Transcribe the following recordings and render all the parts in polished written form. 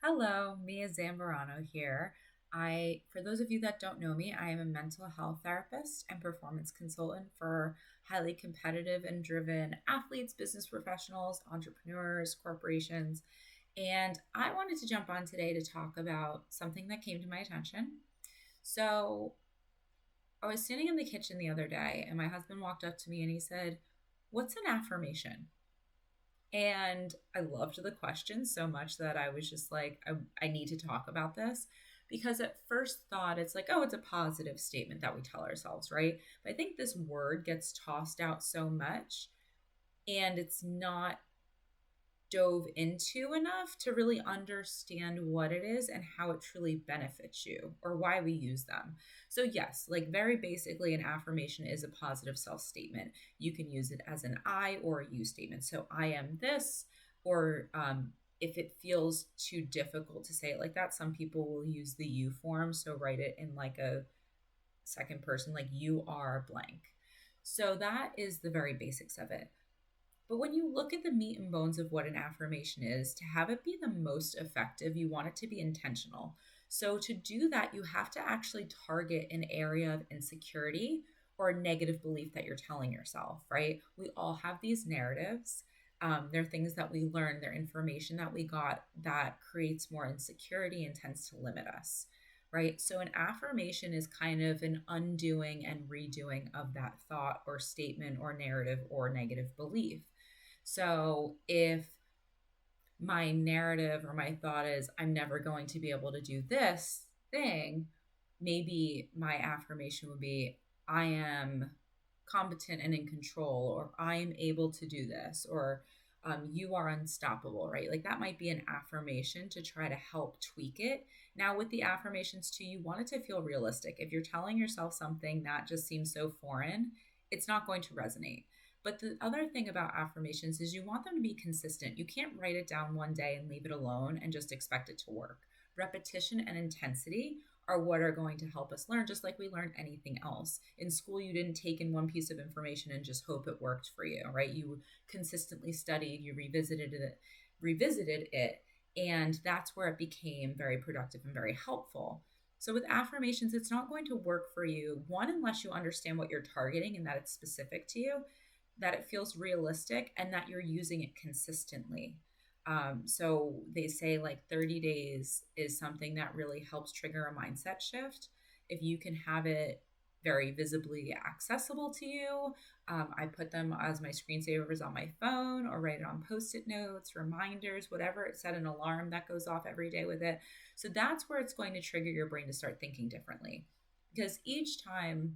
Hello, Mia Zambrano here. For those of you that don't know me, I am a mental health therapist and performance consultant for highly competitive and driven athletes, business professionals, entrepreneurs, corporations. And I wanted to jump on today to talk about something that came to my attention. So I was standing in the kitchen the other day, and my husband walked up to me and he said, "What's an affirmation?" And I loved the question so much that I was just like, I need to talk about this because at first thought, it's like, oh, it's a positive statement that we tell ourselves, right? But I think this word gets tossed out so much and it's not dove into enough to really understand what it is and how it truly benefits you or why we use them. So, yes, like very basically, an affirmation is a positive self statement. You can use it as an I or a you statement. So, I am this, or if it feels too difficult to say it like that, some people will use the you form. So, write it in like a second person, like you are blank. So, that is the very basics of it. But when you look at the meat and bones of what an affirmation is, to have it be the most effective, you want it to be intentional. So, to do that, you have to actually target an area of insecurity or a negative belief that you're telling yourself, right? We all have these narratives. They're things that we learn, they're information that we got that creates more insecurity and tends to limit us, right? So, an affirmation is kind of an undoing and redoing of that thought or statement or narrative or negative belief. So if my narrative or my thought is, I'm never going to be able to do this thing, maybe my affirmation would be, I am competent and in control, or I am able to do this, or you are unstoppable, right? Like that might be an affirmation to try to help tweak it. Now, with the affirmations too, you want it to feel realistic. If you're telling yourself something that just seems so foreign, it's not going to resonate. But the other thing about affirmations is you want them to be consistent. You can't write it down one day and leave it alone and just expect it to work. Repetition and intensity are what are going to help us learn, just like we learn anything else. In school, you didn't take in one piece of information and just hope it worked for you, right? You consistently studied, you revisited it, and that's where it became very productive and very helpful. So with affirmations, it's not going to work for you, one, unless you understand what you're targeting and that it's specific to you, that it feels realistic, and that you're using it consistently. So they say like 30 days is something that really helps trigger a mindset shift. If you can have it very visibly accessible to you, I put them as my screensavers on my phone or write it on post-it notes, reminders, whatever. It set an alarm that goes off every day with it. So that's where it's going to trigger your brain to start thinking differently. Because each time,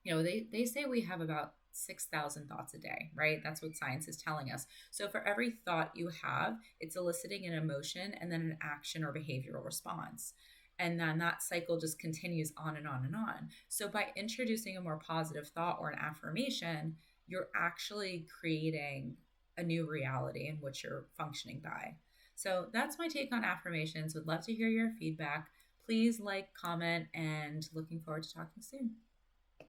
they say we have about 6,000 thoughts a day, right? That's what science is telling us. So for every thought you have, it's eliciting an emotion and then an action or behavioral response. And then that cycle just continues on and on and on. So by introducing a more positive thought or an affirmation, you're actually creating a new reality in which you're functioning by. So that's my take on affirmations. Would love to hear your feedback. Please like, comment, and looking forward to talking soon.